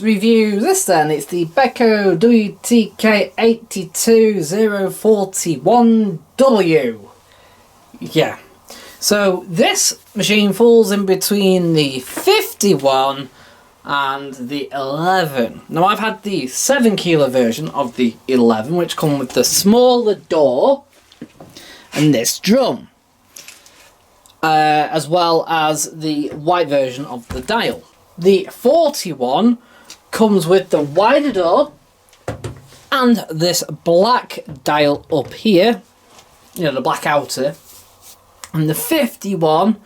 let's review this then. It's the Beko WTK82041W. Yeah. So this machine falls in between the 51 and the 11. Now I've had the 7 kilo version of the 11, which come with the smaller door and this drum, as well as the white version of the dial. The 41 comes with the wider door and this black dial up here, you know, the black outer. And the 51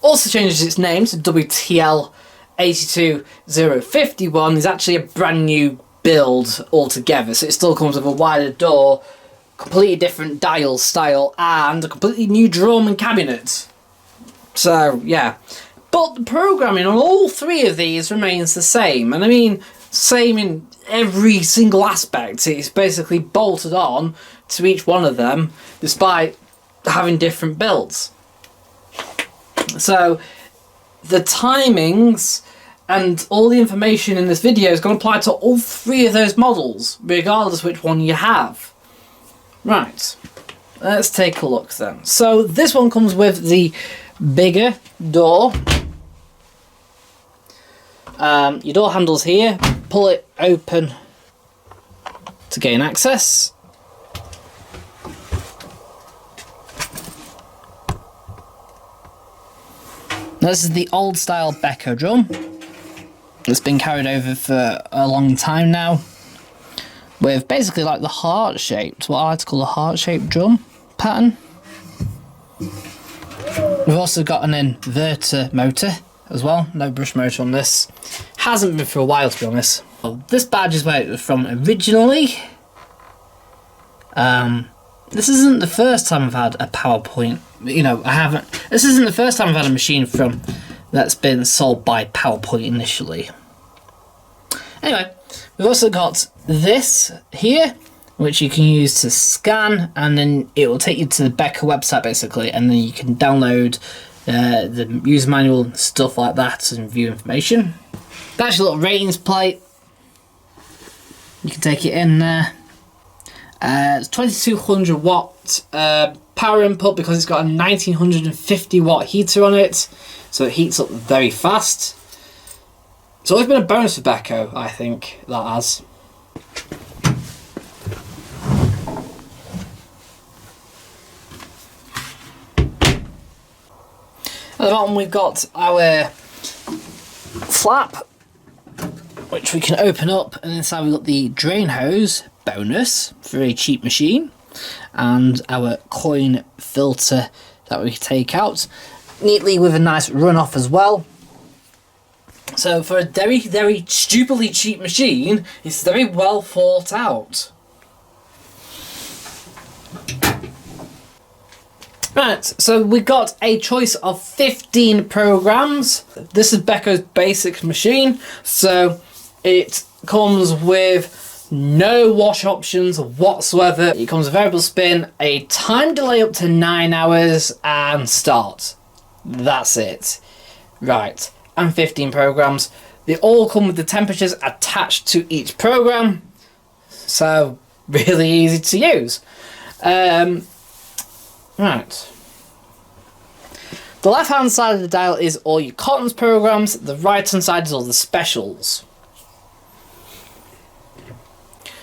also changes its name to WTL82051. Is actually a brand new build altogether, so it still comes with a wider door, completely different dial style, and a completely new drum and cabinet. So yeah, but the programming on all three of these remains the same, and I mean same in every single aspect. It's basically bolted on to each one of them, despite having different builds. So the timings and all the information in this video is going to apply to all three of those models, regardless which one you have. Right, let's take a look then. So this one comes with the bigger door. Your door handle's here. Pull it open to gain access. This is the old style Beko drum. It's been carried over for a long time now, with basically like the heart-shaped, what I like to call a heart-shaped drum pattern. We've also got an inverter motor as well, no brush motor on this. Hasn't been for a while, to be honest. Well, this badge is where it was from originally. This isn't the first time I've had a PowerPoint. You know, this isn't the first time I've had a machine that's been sold by PowerPoint initially. Anyway, we've also got this here, which you can use to scan, and then it will take you to the Beko website basically, and then you can download the user manual and stuff like that and view information. That's your little ratings plate. You can take it in there. It's 2200 watt power input because it's got a 1950 watt heater on it, so it heats up very fast. It's always been a bonus for Beko, I think, that has. At the bottom we've got our flap, which we can open up, and inside we've got the drain hose bonus for a cheap machine, and our coin filter that we take out neatly with a nice runoff as well. So for a very, very stupidly cheap machine, it's very well thought out. Right, so we've got a choice of 15 programs. This is Beko's basic machine, so it comes with no wash options whatsoever. It comes with variable spin, a time delay up to 9 hours, and start. That's it. Right, and 15 programs. They all come with the temperatures attached to each program, so really easy to use. Right. The left hand side of the dial is all your cottons programs, the right hand side is all the specials.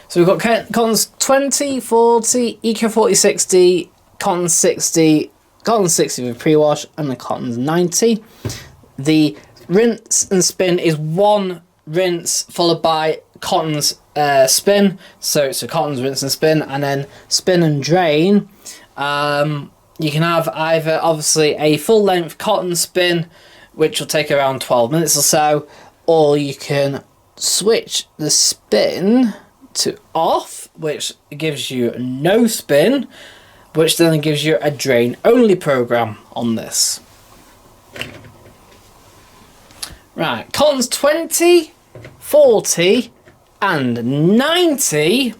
So we've got cottons 20, 40, Eco 40, 60, cotton 60, cotton 60 with pre-wash, and the cottons 90. The rinse and spin is one rinse followed by cottons spin. So it's a cottons rinse and spin, and then spin and drain. You can have either obviously a full length cotton spin, which will take around 12 minutes or so, or you can switch the spin to off, which gives you no spin, which then gives you a drain only program on this. Right, cottons 20, 40 and 90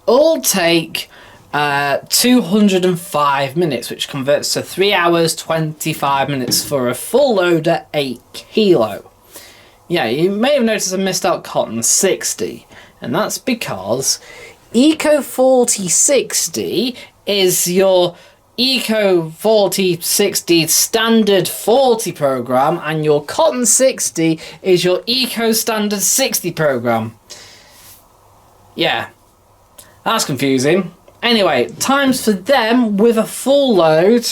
all take 205 minutes, which converts to 3 hours 25 minutes for a full load at 8 kilo. Yeah, you may have noticed I missed out cotton 60, and that's because Eco 4060 is your Eco 4060 standard 40 program, and your cotton 60 is your Eco standard 60 program. Yeah, that's confusing. Anyway, times for them with a full load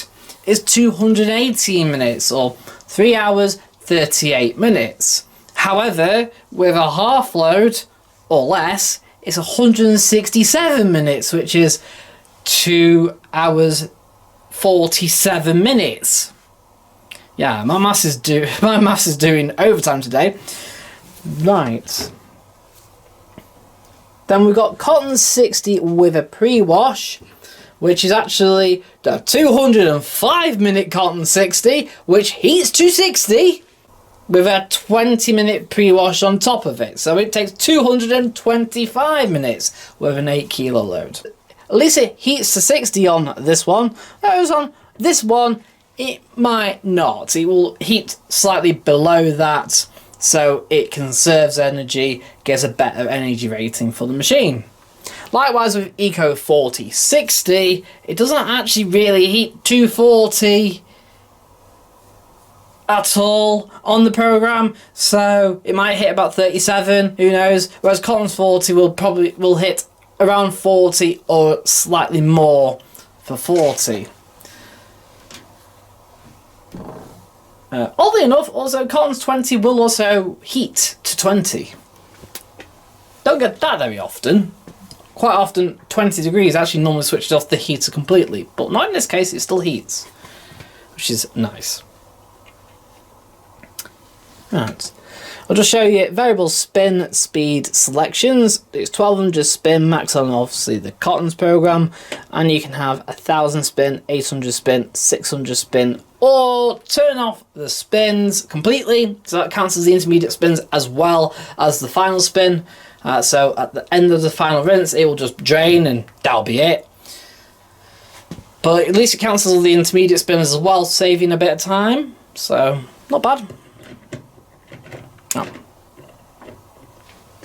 is 218 minutes, or 3 hours 38 minutes. However, with a half load or less, it's 167 minutes, which is 2 hours 47 minutes. Yeah, my maths is doing overtime today. Right. Then we've got cotton 60 with a pre-wash, which is actually the 205 minute cotton 60, which heats to 60. With a 20-minute pre-wash on top of it. So it takes 225 minutes with an 8 kilo load. At least it heats to 60 on this one. Whereas on this one, it might not. It will heat slightly below that, so it conserves energy, gets a better energy rating for the machine. Likewise with Eco 4060, it doesn't actually really heat 240 at all on the program, so it might hit about 37, who knows, whereas cotton's 40 will hit around 40 or slightly more for 40. Oddly enough, also cotton's 20 will also heat to 20. Don't get that very often. Quite often 20 degrees actually normally switches off the heater completely, but not in this case, it still heats, which is nice. Right, I'll just show you variable spin speed selections. It's 1200 spin max on obviously the cotton's program, and you can have 1000 spin, 800 spin, 600 spin, or turn off the spins completely, so that counts as the intermediate spins as well as the final spin. So at the end of the final rinse, it will just drain and that'll be it. But at least it counts as the intermediate spins as well, saving a bit of time, so not bad. Oh.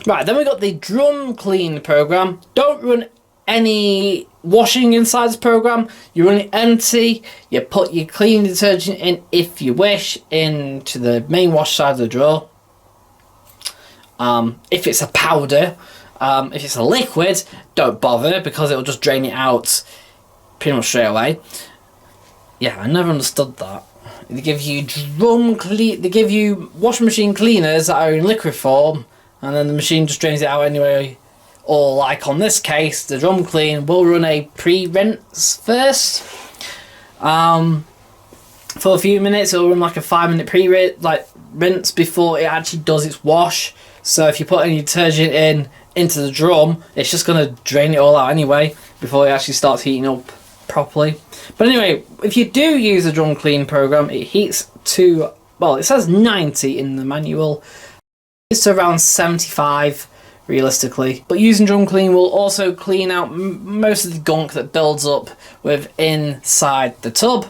Right, then we got the drum clean program. Don't run any washing inside this program. You run it empty. You put your cleaning detergent in, if you wish, into the main wash side of the drawer. If it's a powder, if it's a liquid, don't bother because it'll just drain it out pretty much straight away. Yeah, I never understood that. They give you they give you washing machine cleaners that are in liquid form, and then the machine just drains it out anyway. Or like on this case, the drum clean will run a pre-rinse first. For a few minutes, it'll run like a 5-minute rinse before it actually does its wash. So if you put any detergent into the drum, it's just gonna drain it all out anyway before it actually starts heating up properly. But anyway, if you do use the drum clean program, it heats to, well, it says 90 in the manual. It's to around 75 realistically. But using drum clean will also clean out most of the gunk that builds up with inside the tub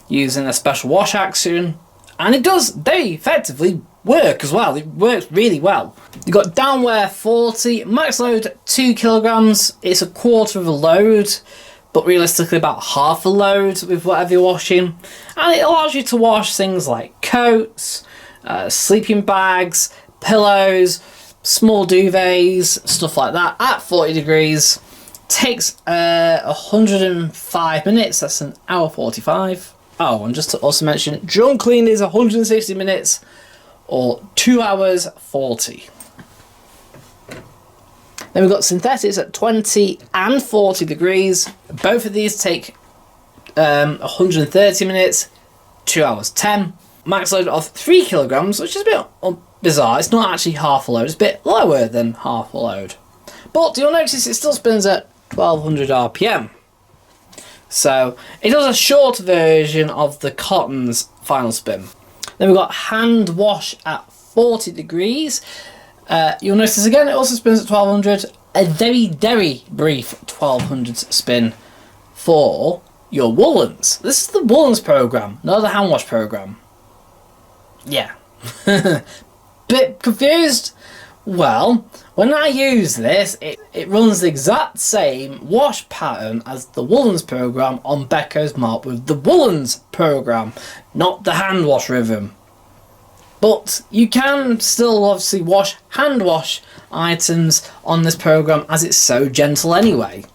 using a special wash action, and it does very effectively work as well. It works really well. You've got downwear 40, max load 2 kilograms. It's a quarter of a load, but realistically about half a load with whatever you're washing, and it allows you to wash things like coats, sleeping bags, pillows, small duvets, stuff like that at 40 degrees. Takes 105 minutes, that's an hour 45. Oh, and just to also mention, drum clean is 160 minutes or 2 hours 40. Then we've got synthetics at 20 and 40 degrees. Both of these take 130 minutes, 2 hours 10. Max load of 3 kilograms, which is a bit bizarre. It's not actually half a load, it's a bit lower than half a load. But you'll notice it still spins at 1200 RPM. So it does a shorter version of the cotton's final spin. Then we've got hand wash at 40 degrees. You'll notice again it also spins at 1200. A very, very brief 1200 spin for your woolens. This is the woolens program, not the hand wash program. Yeah. Bit confused? Well, when I use this, it runs the exact same wash pattern as the Woolens program on Beko's Mop with the Woolens program, not the hand wash rhythm. But you can still obviously hand wash items on this program as it's so gentle anyway.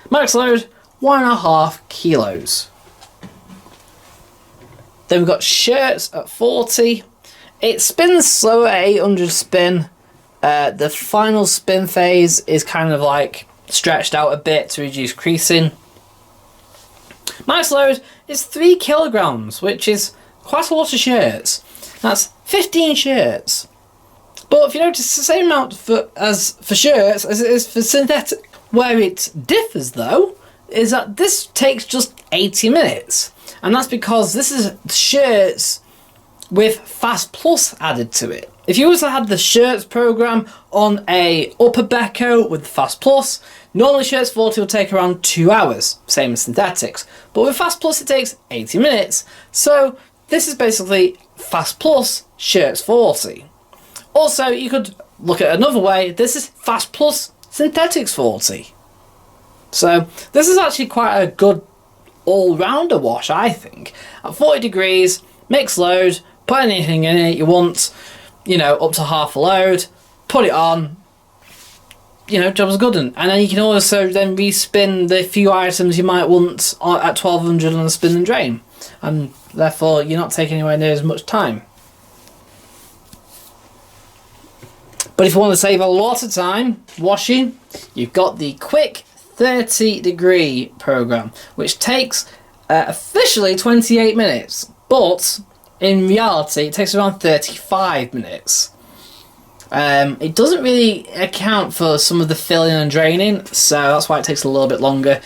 Max load 1.5 kilos. Then we've got shirts at 40. It spins slower at 800 spin. The final spin phase is kind of like stretched out a bit to reduce creasing. Max load is 3 kilograms, which is quite a lot of shirts. That's 15 shirts. But if you notice, the same amount for shirts as it is for synthetic. Where it differs though is that this takes just 80 minutes. And that's because this is shirts with Fast Plus added to it. If you also had the shirts program on a upper Beko with Fast Plus, normally shirts 40 will take around 2 hours, same as synthetics. But with Fast Plus it takes 80 minutes. So this is basically Fast Plus shirts 40. Also, you could look at another way, this is Fast Plus synthetics 40. So this is actually quite a good all-rounder wash, I think. At 40 degrees, mix load, put anything in it you want, you know, up to half a load, put it on, you know, job's good. And then you can also then respin the few items you might want at 1200 on the spin and drain. And therefore you're not taking anywhere near as much time. But if you want to save a lot of time washing, you've got the quick 30 degree program, which takes officially 28 minutes, but in reality it takes around 35 minutes. It doesn't really account for some of the filling and draining, so that's why it takes a little bit longer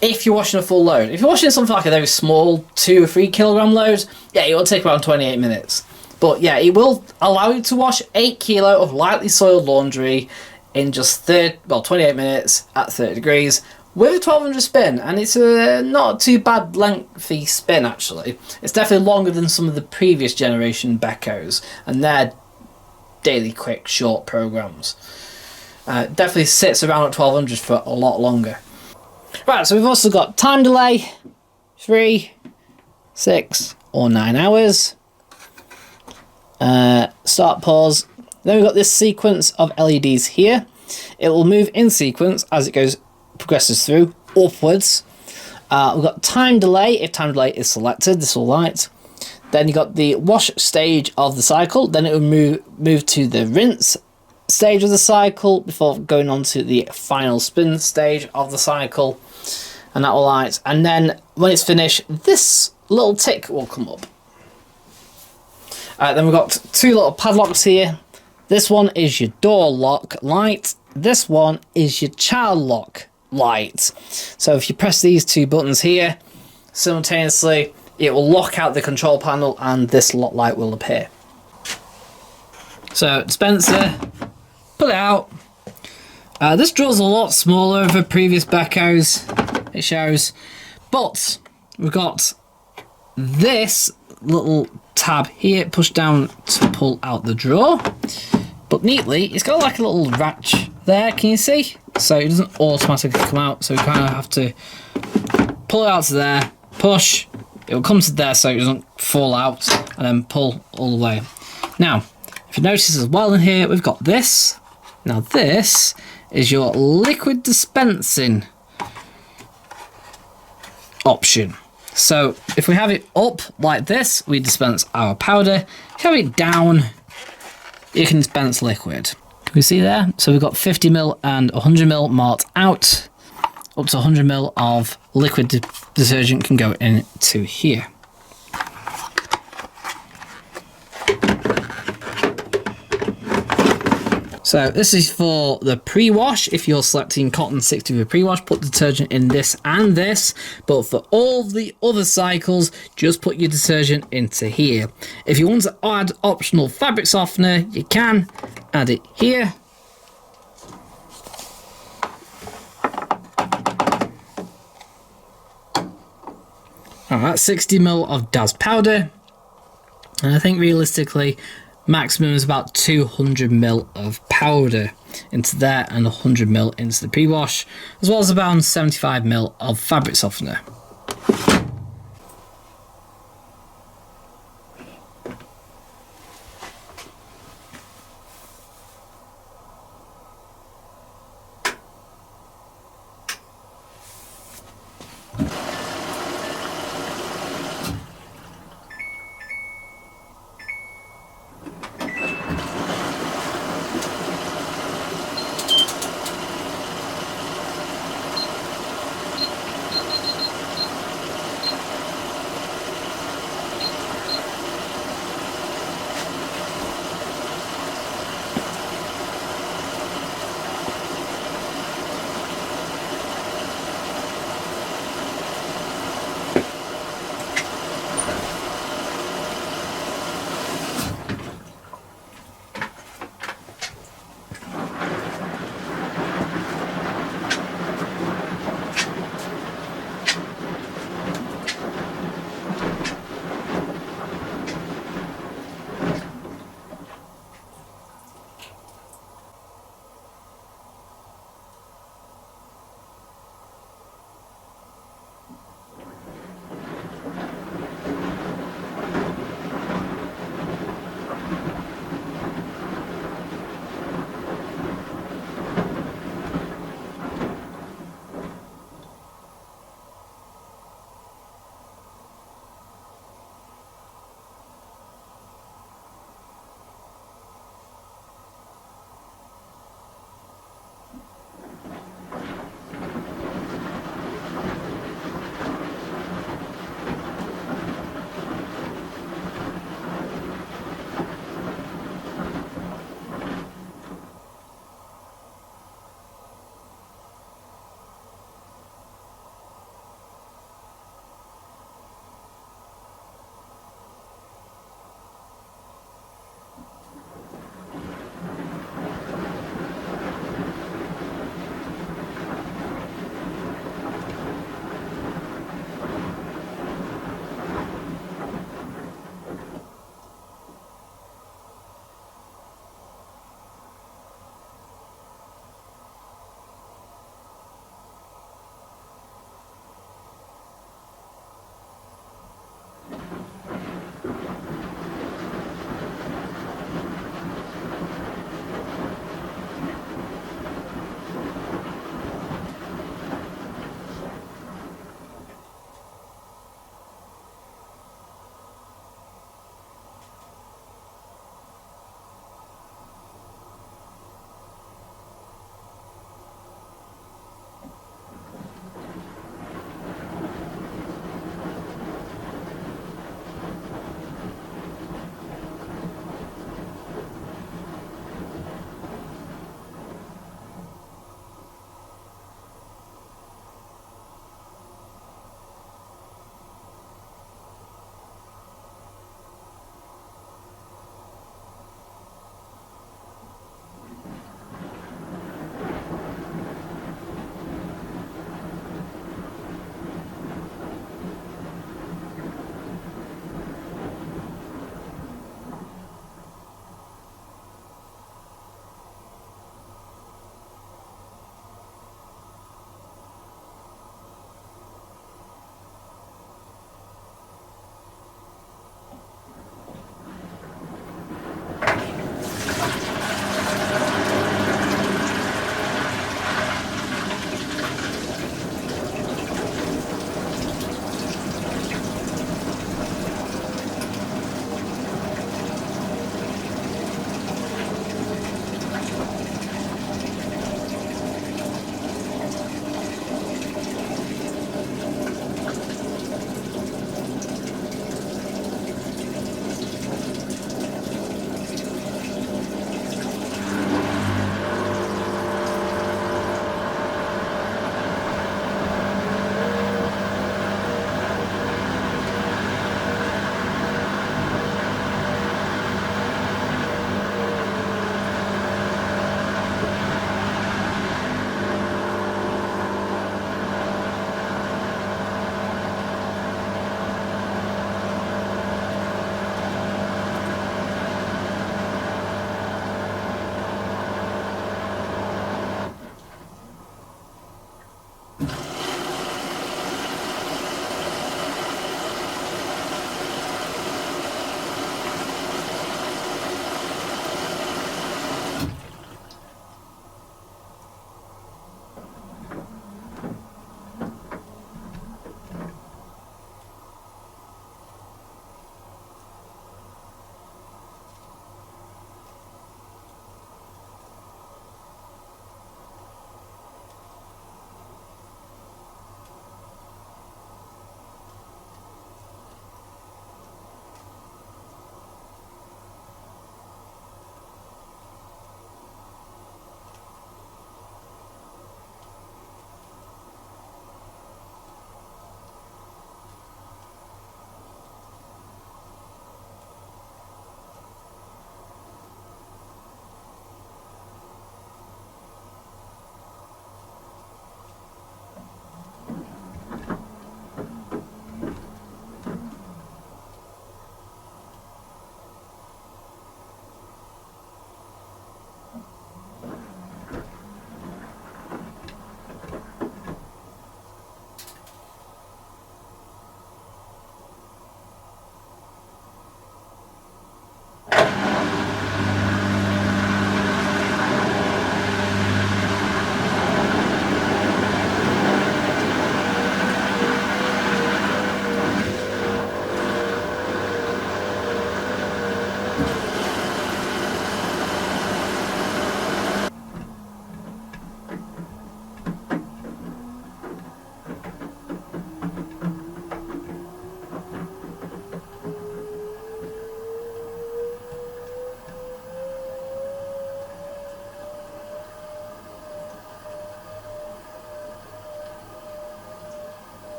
if you're washing a full load. If you're washing something like a very small 2 or 3 kilogram load, yeah, it will take around 28 minutes. But yeah, it will allow you to wash 8 kilo of lightly soiled laundry in just 28 minutes at 30 degrees with a 1200 spin, and it's not too bad lengthy spin actually. It's definitely longer than some of the previous generation Bekos and their daily quick short programs. Definitely sits around at 1200 for a lot longer. Right, so we've also got time delay, 3, 6 or 9 hours. Start, pause. Then we've got this sequence of LEDs here. It will move in sequence as it progresses through upwards. We've got time delay. If time delay is selected, this will light. Then you've got the wash stage of the cycle. Then it will move to the rinse stage of the cycle before going on to the final spin stage of the cycle, and that will light. And then when it's finished, this little tick will come up. Then we've got 2 little padlocks here. This one is your door lock light. This one is your child lock light. So if you press these 2 buttons here simultaneously, it will lock out the control panel and this lock light will appear. So dispenser, pull it out. This drill's a lot smaller than previous Bekos, it shows, but we've got this little tab here, push down to pull out the drawer. But neatly, it's got like a little latch there, can you see? So it doesn't automatically come out, so we kind of have to pull it out to there, push, it will come to there so it doesn't fall out, and then pull all the way. Now, if you notice as well in here, we've got this. Now this is your liquid dispensing option. So if we have it up like this, we dispense our powder. If you have it down, you can dispense liquid. Can we see there? So we've got 50ml and 100ml marked out. Up to 100ml of liquid detergent can go into here. So this is for the pre-wash. If you're selecting cotton 60 for pre-wash, put detergent in this and this. But for all the other cycles, just put your detergent into here. If you want to add optional fabric softener, you can add it here. Alright, 60ml of DAS powder. And I think realistically, Maximum is about 200ml of powder into there and 100ml into the pre-wash, as well as about 75ml of fabric softener.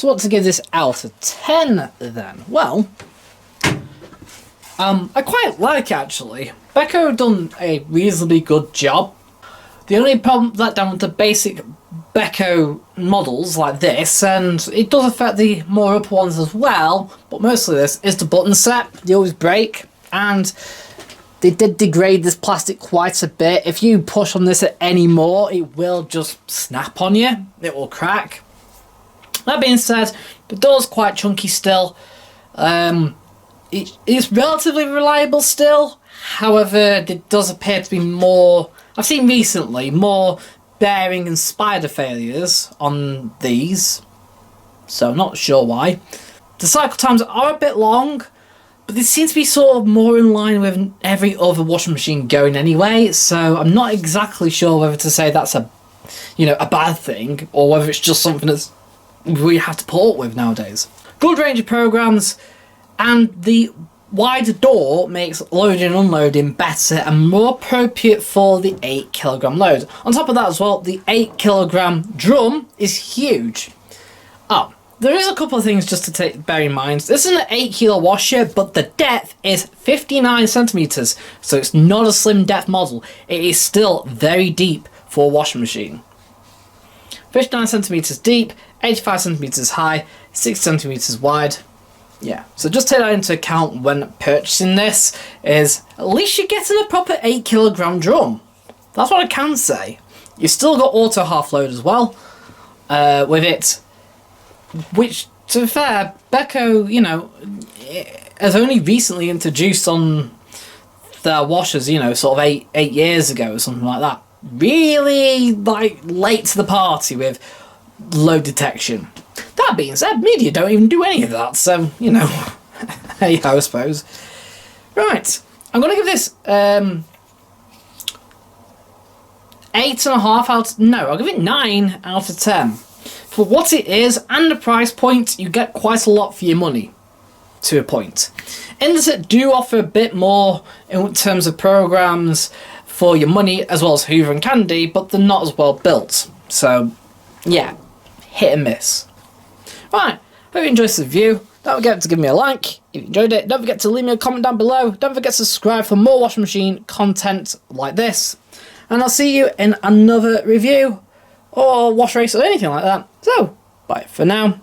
So what to give this out of 10 then? Well, I quite like it actually. Beko done a reasonably good job. The only problem that down with the basic Beko models like this, and it does affect the more upper ones as well, but mostly this, is the button set. They always break, and they did degrade this plastic quite a bit. If you push on this any more, it will just snap on you. It will crack. That being said, the door's quite chunky still. It's relatively reliable still. However, it does appear to be more... I've seen recently more bearing and spider failures on these. So I'm not sure why. The cycle times are a bit long, but they seem to be sort of more in line with every other washing machine going anyway. So I'm not exactly sure whether to say that's a bad thing, or whether it's just something that's we have to put up with nowadays. Good range of programs, and the wider door makes loading and unloading better and more appropriate for the 8 kilogram load. On top of that as well, the 8 kilogram drum is huge. Oh, there is a couple of things just to bear in mind. This is an 8 kilo washer, but the depth is 59 centimeters, so it's not a slim depth model. It is still very deep for a washing machine. 59 centimeters deep, 85 centimeters high, 6 centimeters wide. Yeah, so just take that into account when purchasing this, is at least you're getting a proper 8 kilogram drum. That's what I can say. You've still got auto half load as well with it, which, to be fair, Beko, has only recently introduced on their washers, sort of eight years ago or something like that. Really, late to the party with load detection. That being said, media don't even do any of that, so, hey, I suppose. Right, I'm going to give this 8.5 I'll give it 9 out of 10. For what it is and the price point, you get quite a lot for your money, to a point. Indesit do offer a bit more in terms of programs for your money, as well as Hoover and Candy, but they're not as well built. So, yeah, hit and miss. Right, hope you enjoyed this review. Don't forget to give me a like if you enjoyed it. Don't forget to leave me a comment down below. Don't forget to subscribe for more washing machine content like this. And I'll see you in another review, or wash race, or anything like that. So, bye for now.